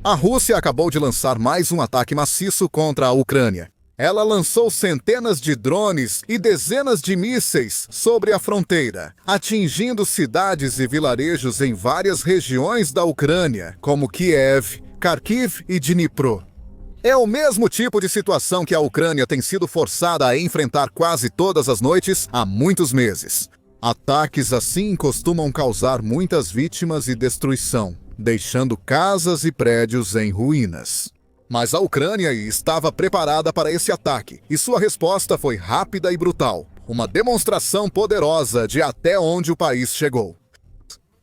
A Rússia acabou de lançar mais um ataque maciço contra a Ucrânia. Ela lançou centenas de drones e dezenas de mísseis sobre a fronteira, atingindo cidades e vilarejos em várias regiões da Ucrânia, como Kiev, Kharkiv e Dnipro. É o mesmo tipo de situação que a Ucrânia tem sido forçada a enfrentar quase todas as noites há muitos meses. Ataques assim costumam causar muitas vítimas e destruição, deixando casas e prédios em ruínas. Mas a Ucrânia estava preparada para esse ataque, e sua resposta foi rápida e brutal, uma demonstração poderosa de até onde o país chegou.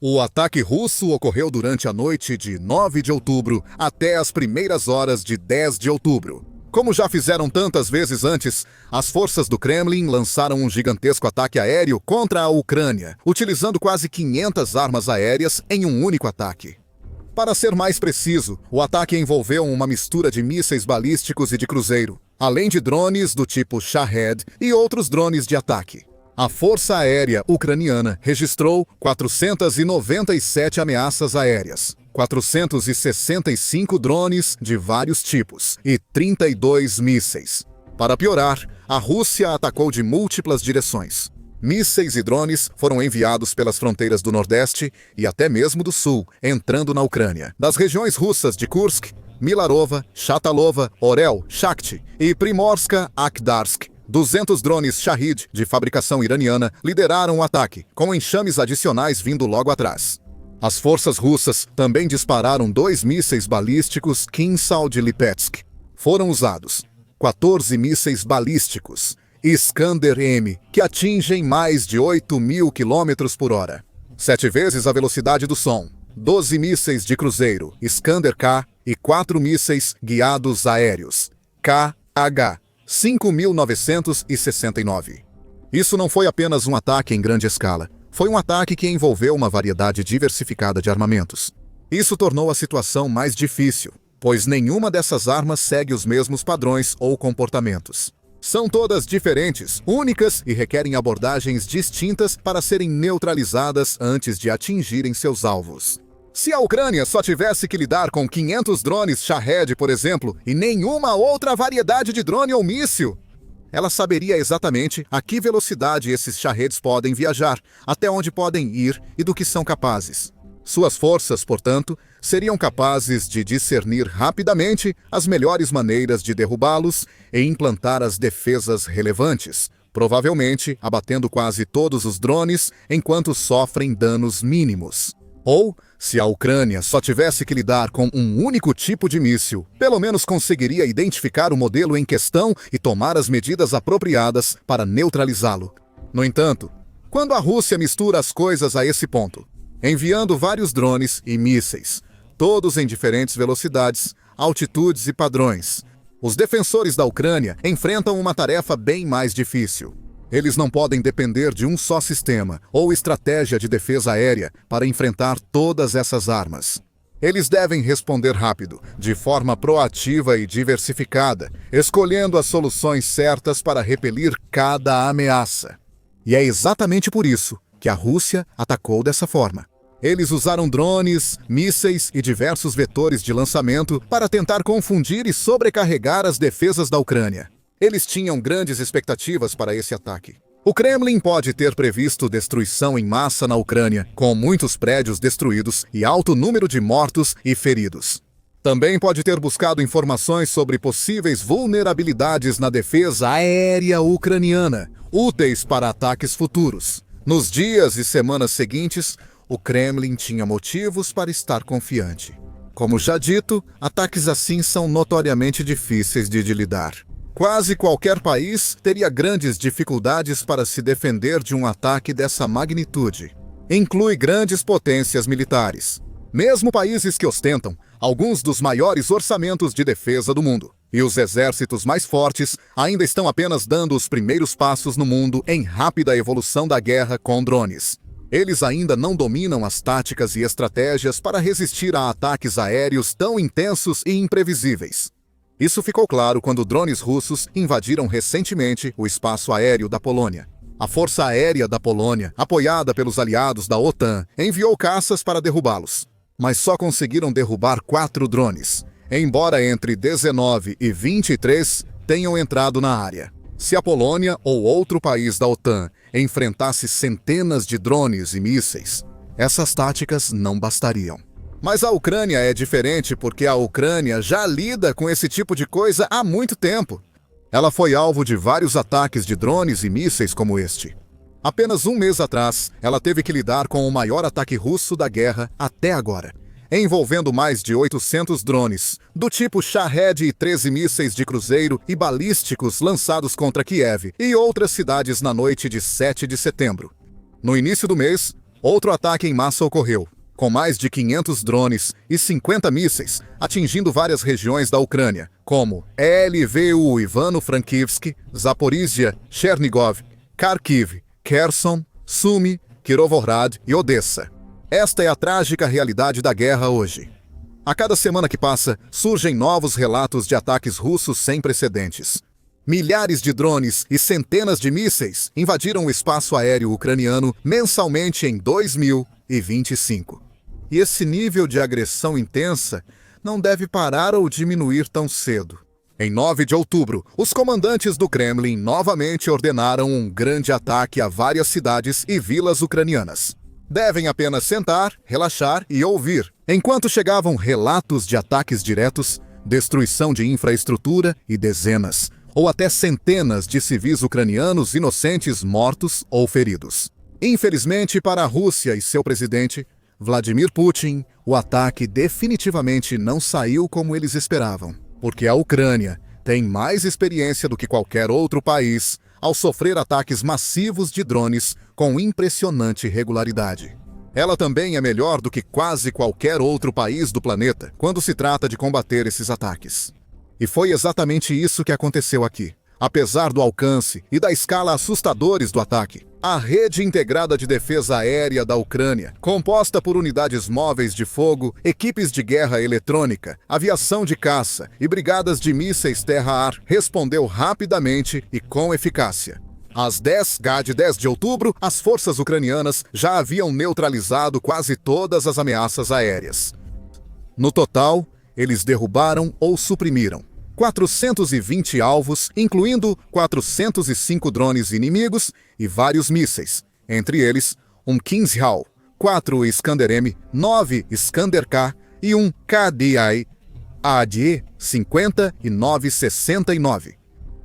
O ataque russo ocorreu durante a noite de 9 de outubro até as primeiras horas de 10 de outubro. Como já fizeram tantas vezes antes, as forças do Kremlin lançaram um gigantesco ataque aéreo contra a Ucrânia, utilizando quase 500 armas aéreas em um único ataque. Para ser mais preciso, o ataque envolveu uma mistura de mísseis balísticos e de cruzeiro, além de drones do tipo Shahed e outros drones de ataque. A Força Aérea Ucraniana registrou 497 ameaças aéreas, 465 drones de vários tipos e 32 mísseis. Para piorar, a Rússia atacou de múltiplas direções. Mísseis e drones foram enviados pelas fronteiras do Nordeste e até mesmo do Sul, entrando na Ucrânia. Das regiões russas de Kursk, Milarova, Shatalova, Orel, Shakhty e Primorska-Akhdarsk, 200 drones Shahid de fabricação iraniana lideraram o ataque, com enxames adicionais vindo logo atrás. As forças russas também dispararam 2 mísseis balísticos Kinsal de Lipetsk. Foram usados 14 mísseis balísticos Iskander-M, que atingem mais de 8.000 km por hora, 7 vezes a velocidade do som, 12 mísseis de cruzeiro Iskander-K e 4 mísseis guiados aéreos KH-5969. Isso não foi apenas um ataque em grande escala, foi um ataque que envolveu uma variedade diversificada de armamentos. Isso tornou a situação mais difícil, pois nenhuma dessas armas segue os mesmos padrões ou comportamentos. São todas diferentes, únicas e requerem abordagens distintas para serem neutralizadas antes de atingirem seus alvos. Se a Ucrânia só tivesse que lidar com 500 drones Shahed, por exemplo, e nenhuma outra variedade de drone ou míssil, ela saberia exatamente a que velocidade esses Shaheds podem viajar, até onde podem ir e do que são capazes. Suas forças, portanto, seriam capazes de discernir rapidamente as melhores maneiras de derrubá-los e implantar as defesas relevantes, provavelmente abatendo quase todos os drones enquanto sofrem danos mínimos. Ou, se a Ucrânia só tivesse que lidar com um único tipo de míssil, pelo menos conseguiria identificar o modelo em questão e tomar as medidas apropriadas para neutralizá-lo. No entanto, quando a Rússia mistura as coisas a esse ponto, enviando vários drones e mísseis, todos em diferentes velocidades, altitudes e padrões, os defensores da Ucrânia enfrentam uma tarefa bem mais difícil. Eles não podem depender de um só sistema ou estratégia de defesa aérea para enfrentar todas essas armas. Eles devem responder rápido, de forma proativa e diversificada, escolhendo as soluções certas para repelir cada ameaça. E é exatamente por isso que a Rússia atacou dessa forma. Eles usaram drones, mísseis e diversos vetores de lançamento para tentar confundir e sobrecarregar as defesas da Ucrânia. Eles tinham grandes expectativas para esse ataque. O Kremlin pode ter previsto destruição em massa na Ucrânia, com muitos prédios destruídos e alto número de mortos e feridos. Também pode ter buscado informações sobre possíveis vulnerabilidades na defesa aérea ucraniana, úteis para ataques futuros. Nos dias e semanas seguintes, o Kremlin tinha motivos para estar confiante. Como já dito, ataques assim são notoriamente difíceis de lidar. Quase qualquer país teria grandes dificuldades para se defender de um ataque dessa magnitude. Inclui grandes potências militares, mesmo países que ostentam alguns dos maiores orçamentos de defesa do mundo. E os exércitos mais fortes ainda estão apenas dando os primeiros passos no mundo em rápida evolução da guerra com drones. Eles ainda não dominam as táticas e estratégias para resistir a ataques aéreos tão intensos e imprevisíveis. Isso ficou claro quando drones russos invadiram recentemente o espaço aéreo da Polônia. A Força Aérea da Polônia, apoiada pelos aliados da OTAN, enviou caças para derrubá-los. mas só conseguiram derrubar 4 drones, embora entre 19 e 23 tenham entrado na área. Se a Polônia ou outro país da OTAN enfrentasse centenas de drones e mísseis, essas táticas não bastariam. Mas a Ucrânia é diferente porque a Ucrânia já lida com esse tipo de coisa há muito tempo. Ela foi alvo de vários ataques de drones e mísseis como este. Apenas um mês atrás, ela teve que lidar com o maior ataque russo da guerra até agora, envolvendo mais de 800 drones, do tipo Shahed e 13 mísseis de cruzeiro e balísticos lançados contra Kiev e outras cidades na noite de 7 de setembro. No início do mês, outro ataque em massa ocorreu, com mais de 500 drones e 50 mísseis, atingindo várias regiões da Ucrânia, como Lviv, Ivano-Frankivsk, Zaporizhia, Chernigov, Kharkiv, Kherson, Sumy, Kirovohrad e Odessa. Esta é a trágica realidade da guerra hoje. A cada semana que passa, surgem novos relatos de ataques russos sem precedentes. Milhares de drones e centenas de mísseis invadiram o espaço aéreo ucraniano mensalmente em 2025. E esse nível de agressão intensa não deve parar ou diminuir tão cedo. Em 9 de outubro, os comandantes do Kremlin novamente ordenaram um grande ataque a várias cidades e vilas ucranianas. Devem apenas sentar, relaxar e ouvir. Enquanto chegavam relatos de ataques diretos, destruição de infraestrutura e dezenas, ou até centenas de civis ucranianos inocentes mortos ou feridos. Infelizmente para a Rússia e seu presidente, Vladimir Putin, o ataque definitivamente não saiu como eles esperavam, porque a Ucrânia tem mais experiência do que qualquer outro país ao sofrer ataques massivos de drones com impressionante regularidade. Ela também é melhor do que quase qualquer outro país do planeta quando se trata de combater esses ataques. E foi exatamente isso que aconteceu aqui. Apesar do alcance e da escala assustadores do ataque, a Rede Integrada de Defesa Aérea da Ucrânia, composta por unidades móveis de fogo, equipes de guerra eletrônica, aviação de caça e brigadas de mísseis terra-ar, respondeu rapidamente e com eficácia. Às 10 de outubro, as forças ucranianas já haviam neutralizado quase todas as ameaças aéreas. No total, eles derrubaram ou suprimiram 420 alvos, incluindo 405 drones inimigos e vários mísseis, entre eles um Kinshaw, 4 Iskander-M, 9 Iskander-K e um KDI-AD 5969.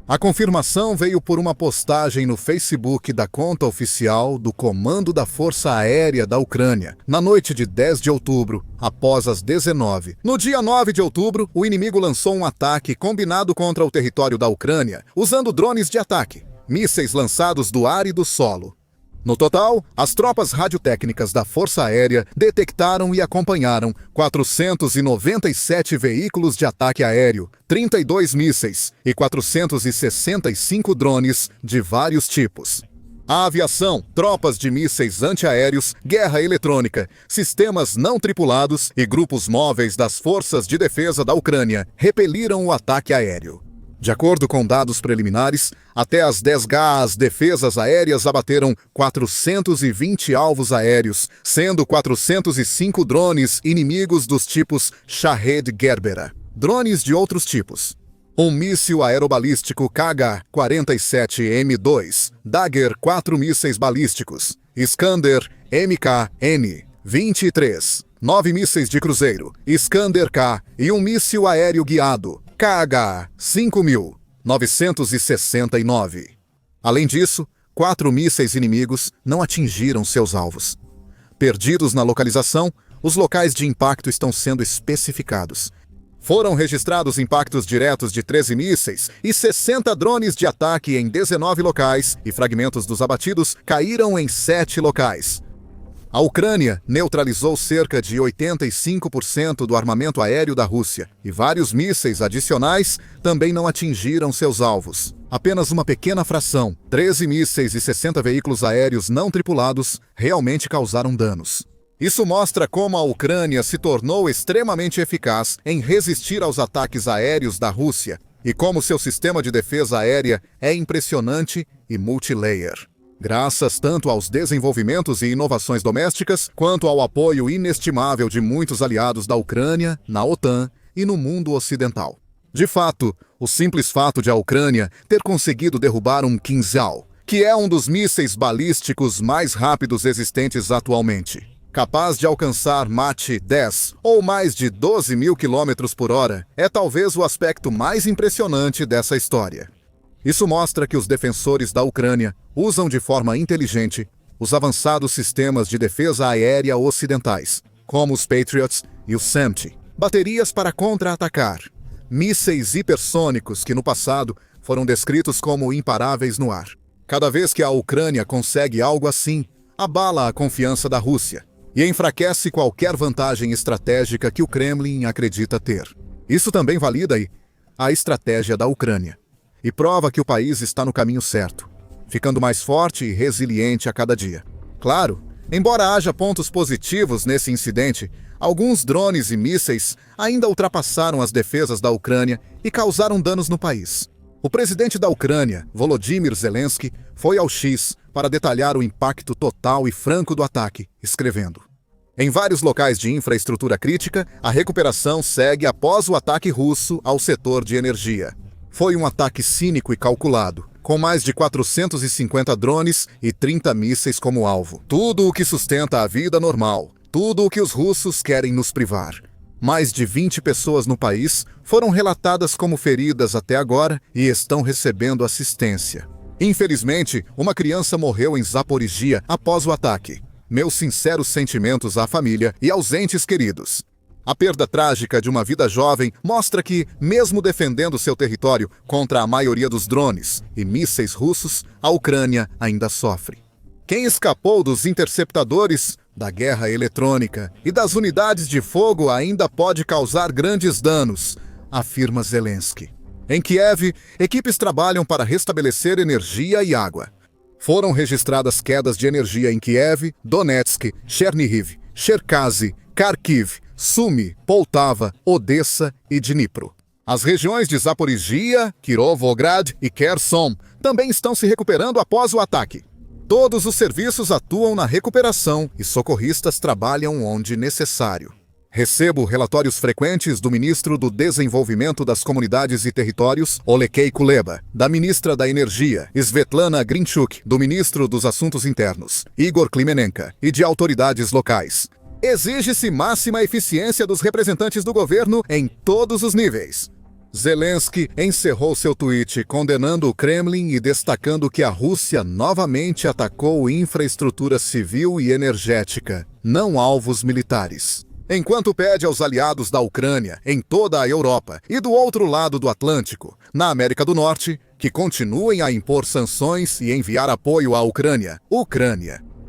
A confirmação veio por uma postagem no Facebook da conta oficial do Comando da Força Aérea da Ucrânia, na noite de 10 de outubro, após as 19. No dia 9 de outubro, o inimigo lançou um ataque combinado contra o território da Ucrânia, usando drones de ataque, mísseis lançados do ar e do solo. No total, as tropas radiotécnicas da Força Aérea detectaram e acompanharam 497 veículos de ataque aéreo, 32 mísseis e 465 drones de vários tipos. A aviação, tropas de mísseis antiaéreos, guerra eletrônica, sistemas não tripulados e grupos móveis das forças de defesa da Ucrânia repeliram o ataque aéreo. De acordo com dados preliminares, até as 10h as defesas aéreas abateram 420 alvos aéreos, sendo 405 drones inimigos dos tipos Shahed-Gerbera. Drones de outros tipos: um míssil aerobalístico KH-47M2, Dagger 4 mísseis balísticos, Iskander MK-N-23, 9 mísseis de cruzeiro, Iskander-K e um míssil aéreo guiado, KH-5969. Além disso, 4 mísseis inimigos não atingiram seus alvos. Perdidos na localização, os locais de impacto estão sendo especificados. Foram registrados impactos diretos de 13 mísseis e 60 drones de ataque em 19 locais, e fragmentos dos abatidos caíram em 7 locais. A Ucrânia neutralizou cerca de 85% do armamento aéreo da Rússia, e vários mísseis adicionais também não atingiram seus alvos. Apenas uma pequena fração, 13 mísseis e 60 veículos aéreos não tripulados, realmente causaram danos. Isso mostra como a Ucrânia se tornou extremamente eficaz em resistir aos ataques aéreos da Rússia, e como seu sistema de defesa aérea é impressionante e multilayer. graças tanto aos desenvolvimentos e inovações domésticas, quanto ao apoio inestimável de muitos aliados da Ucrânia, na OTAN e no mundo ocidental. De fato, o simples fato de a Ucrânia ter conseguido derrubar um Kinzhal, que é um dos mísseis balísticos mais rápidos existentes atualmente, capaz de alcançar Mach 10 ou mais de 12.000 km/h, é talvez o aspecto mais impressionante dessa história. Isso mostra que os defensores da Ucrânia usam de forma inteligente os avançados sistemas de defesa aérea ocidentais, como os Patriots e os SAMP, baterias para contra-atacar, mísseis hipersônicos que no passado foram descritos como imparáveis no ar. Cada vez que a Ucrânia consegue algo assim, abala a confiança da Rússia e enfraquece qualquer vantagem estratégica que o Kremlin acredita ter. Isso também valida a estratégia da Ucrânia e prova que o país está no caminho certo, ficando mais forte e resiliente a cada dia. Claro, embora haja pontos positivos nesse incidente, alguns drones e mísseis ainda ultrapassaram as defesas da Ucrânia e causaram danos no país. O presidente da Ucrânia, Volodymyr Zelensky, foi ao X para detalhar o impacto total e franco do ataque, escrevendo: "Em vários locais de infraestrutura crítica, a recuperação segue após o ataque russo ao setor de energia. Foi um ataque cínico e calculado, com mais de 450 drones e 30 mísseis como alvo. Tudo o que sustenta a vida normal, tudo o que os russos querem nos privar. Mais de 20 pessoas no país foram relatadas como feridas até agora e estão recebendo assistência. Infelizmente, uma criança morreu em Zaporizhia após o ataque. Meus sinceros sentimentos à família e aos entes queridos. A perda trágica de uma vida jovem mostra que, mesmo defendendo seu território contra a maioria dos drones e mísseis russos, a Ucrânia ainda sofre. Quem escapou dos interceptadores, da guerra eletrônica e das unidades de fogo ainda pode causar grandes danos", afirma Zelensky. Em Kiev, equipes trabalham para restabelecer energia e água. Foram registradas quedas de energia em Kiev, Donetsk, Chernihiv, Cherkasy, Kharkiv, Sumy, Poltava, Odessa e Dnipro. As regiões de Zaporizhia, Kirovograd e Kherson também estão se recuperando após o ataque. Todos os serviços atuam na recuperação e socorristas trabalham onde necessário. Recebo relatórios frequentes do ministro do Desenvolvimento das Comunidades e Territórios, Oleksiy Kuleba, da ministra da Energia, Svetlana Grinchuk, do ministro dos Assuntos Internos, Igor Klimenenko, e de autoridades locais. Exige-se máxima eficiência dos representantes do governo em todos os níveis. Zelensky encerrou seu tweet condenando o Kremlin e destacando que a Rússia novamente atacou infraestrutura civil e energética, não alvos militares. Enquanto pede aos aliados da Ucrânia, em toda a Europa e do outro lado do Atlântico, na América do Norte, que continuem a impor sanções e enviar apoio à Ucrânia.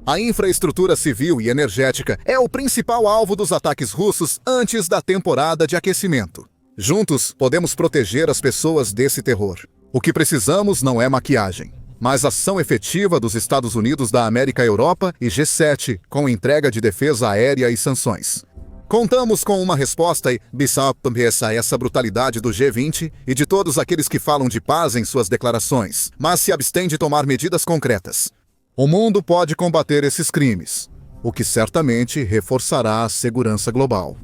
A infraestrutura civil e energética é o principal alvo dos ataques russos antes da temporada de aquecimento. Juntos, podemos proteger as pessoas desse terror. O que precisamos não é maquiagem, mas ação efetiva dos Estados Unidos da América, Europa e G7, com entrega de defesa aérea e sanções. Contamos com uma resposta a essa brutalidade do G20 e de todos aqueles que falam de paz em suas declarações, mas se abstêm de tomar medidas concretas. O mundo pode combater esses crimes, o que certamente reforçará a segurança global.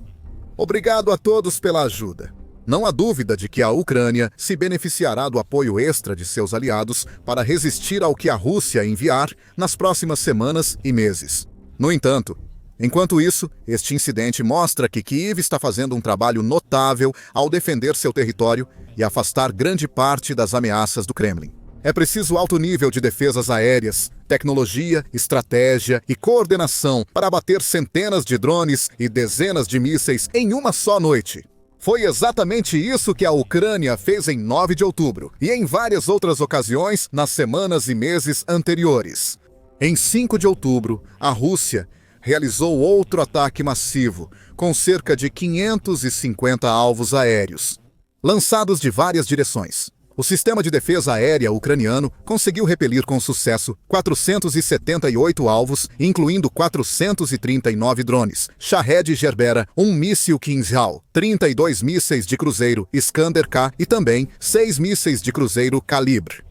Obrigado a todos pela ajuda. Não há dúvida de que a Ucrânia se beneficiará do apoio extra de seus aliados para resistir ao que a Rússia enviar nas próximas semanas e meses. No entanto, enquanto isso, este incidente mostra que Kiev está fazendo um trabalho notável ao defender seu território e afastar grande parte das ameaças do Kremlin. É preciso alto nível de defesas aéreas, tecnologia, estratégia e coordenação para abater centenas de drones e dezenas de mísseis em uma só noite. Foi exatamente isso que a Ucrânia fez em 9 de outubro e em várias outras ocasiões nas semanas e meses anteriores. Em 5 de outubro, a Rússia realizou outro ataque massivo, com cerca de 550 alvos aéreos, lançados de várias direções. O sistema de defesa aérea ucraniano conseguiu repelir com sucesso 478 alvos, incluindo 439 drones, Shahed Gerbera, um míssil Kinzhal, 32 mísseis de cruzeiro Iskander-K e também 6 mísseis de cruzeiro Kalibr.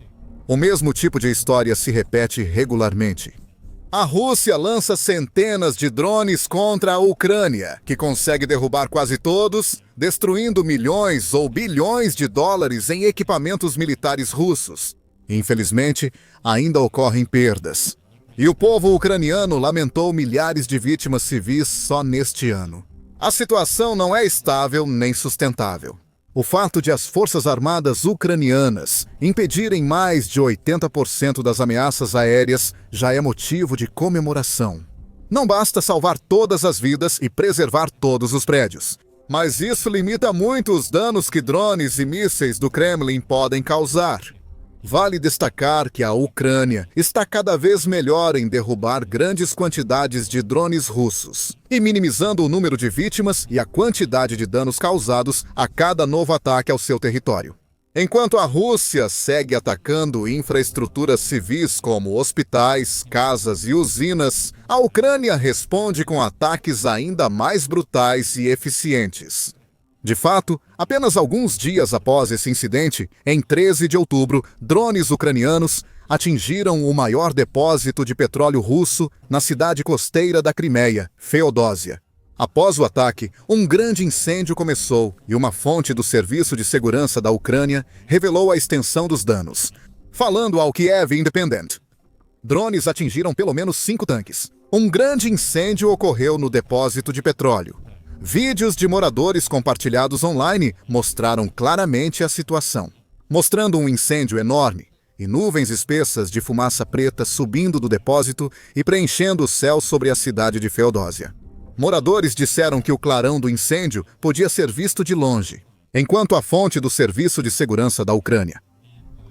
O mesmo tipo de história se repete regularmente. A Rússia lança centenas de drones contra a Ucrânia, que consegue derrubar quase todos, destruindo milhões ou bilhões de dólares em equipamentos militares russos. Infelizmente, ainda ocorrem perdas. E o povo ucraniano lamentou milhares de vítimas civis só neste ano. A situação não é estável nem sustentável. O fato de as forças armadas ucranianas impedirem mais de 80% das ameaças aéreas já é motivo de comemoração. Não basta salvar todas as vidas e preservar todos os prédios. Mas isso limita muito os danos que drones e mísseis do Kremlin podem causar. Vale destacar que a Ucrânia está cada vez melhor em derrubar grandes quantidades de drones russos e minimizando o número de vítimas e a quantidade de danos causados a cada novo ataque ao seu território. Enquanto a Rússia segue atacando infraestruturas civis como hospitais, casas e usinas, a Ucrânia responde com ataques ainda mais brutais e eficientes. De fato, apenas alguns dias após esse incidente, em 13 de outubro, drones ucranianos atingiram o maior depósito de petróleo russo na cidade costeira da Crimeia, Feodósia. Após o ataque, um grande incêndio começou e uma fonte do Serviço de Segurança da Ucrânia revelou a extensão dos danos. Falando ao Kiev Independent, drones atingiram pelo menos 5 tanques. Um grande incêndio ocorreu no depósito de petróleo. Vídeos de moradores compartilhados online mostraram claramente a situação, mostrando um incêndio enorme e nuvens espessas de fumaça preta subindo do depósito e preenchendo o céu sobre a cidade de Feodósia. Moradores disseram que o clarão do incêndio podia ser visto de longe, enquanto a fonte do Serviço de Segurança da Ucrânia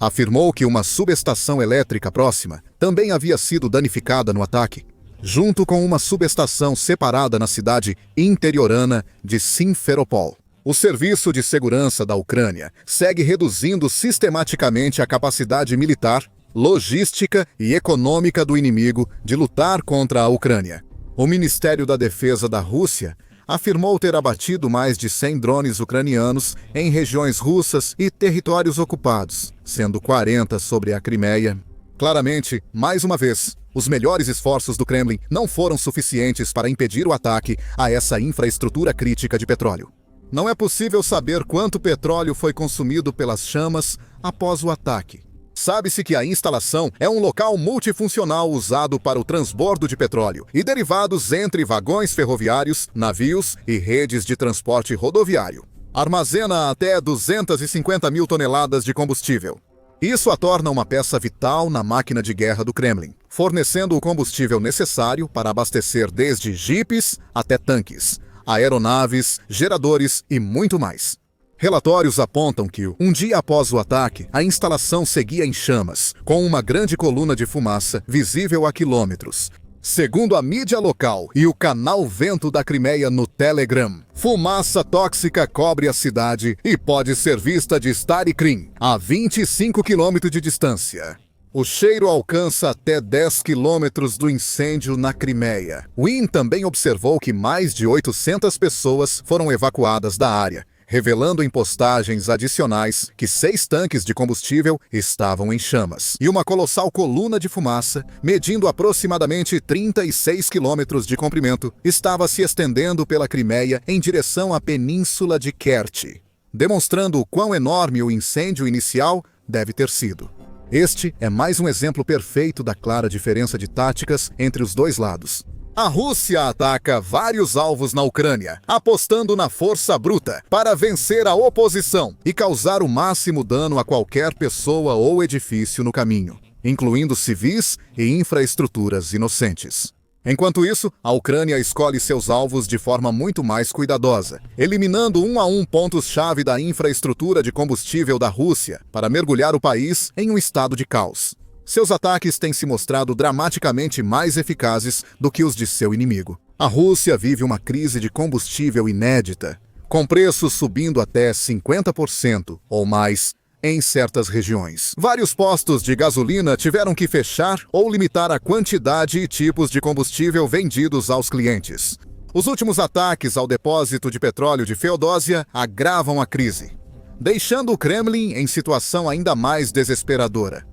afirmou que uma subestação elétrica próxima também havia sido danificada no ataque, junto com uma subestação separada na cidade interiorana de Simferopol. O Serviço de Segurança da Ucrânia segue reduzindo sistematicamente a capacidade militar, logística e econômica do inimigo de lutar contra a Ucrânia. O Ministério da Defesa da Rússia afirmou ter abatido mais de 100 drones ucranianos em regiões russas e territórios ocupados, sendo 40 sobre a Crimeia. Claramente, mais uma vez, os melhores esforços do Kremlin não foram suficientes para impedir o ataque a essa infraestrutura crítica de petróleo. Não é possível saber quanto petróleo foi consumido pelas chamas após o ataque. Sabe-se que a instalação é um local multifuncional usado para o transbordo de petróleo e derivados entre vagões ferroviários, navios e redes de transporte rodoviário. Armazena até 250 mil toneladas de combustível. Isso a torna uma peça vital na máquina de guerra do Kremlin, fornecendo o combustível necessário para abastecer desde jipes até tanques, aeronaves, geradores e muito mais. Relatórios apontam que, um dia após o ataque, a instalação seguia em chamas, com uma grande coluna de fumaça visível a quilômetros. Segundo a mídia local e o canal Vento da Crimeia no Telegram, fumaça tóxica cobre a cidade e pode ser vista de Stary Krym, a 25 quilômetros de distância. O cheiro alcança até 10 quilômetros do incêndio na Crimeia. Win também observou que mais de 800 pessoas foram evacuadas da área, revelando em postagens adicionais que 6 tanques de combustível estavam em chamas. E uma colossal coluna de fumaça, medindo aproximadamente 36 quilômetros de comprimento, estava se estendendo pela Crimeia em direção à península de Kerch, demonstrando o quão enorme o incêndio inicial deve ter sido. Este é mais um exemplo perfeito da clara diferença de táticas entre os dois lados. A Rússia ataca vários alvos na Ucrânia, apostando na força bruta para vencer a oposição e causar o máximo dano a qualquer pessoa ou edifício no caminho, incluindo civis e infraestruturas inocentes. Enquanto isso, a Ucrânia escolhe seus alvos de forma muito mais cuidadosa, eliminando um a um pontos-chave da infraestrutura de combustível da Rússia para mergulhar o país em um estado de caos. Seus ataques têm se mostrado dramaticamente mais eficazes do que os de seu inimigo. A Rússia vive uma crise de combustível inédita, com preços subindo até 50% ou mais em certas regiões. Vários postos de gasolina tiveram que fechar ou limitar a quantidade e tipos de combustível vendidos aos clientes. Os últimos ataques ao depósito de petróleo de Feodósia agravam a crise, deixando o Kremlin em situação ainda mais desesperadora.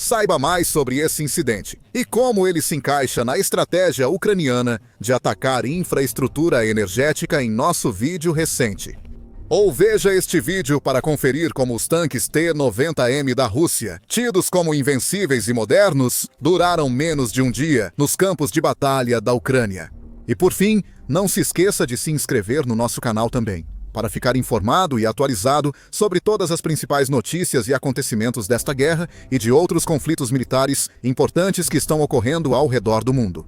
Saiba mais sobre esse incidente e como ele se encaixa na estratégia ucraniana de atacar infraestrutura energética em nosso vídeo recente. Ou veja este vídeo para conferir como os tanques T-90M da Rússia, tidos como invencíveis e modernos, duraram menos de um dia nos campos de batalha da Ucrânia. E por fim, não se esqueça de se inscrever no nosso canal também, para ficar informado e atualizado sobre todas as principais notícias e acontecimentos desta guerra e de outros conflitos militares importantes que estão ocorrendo ao redor do mundo.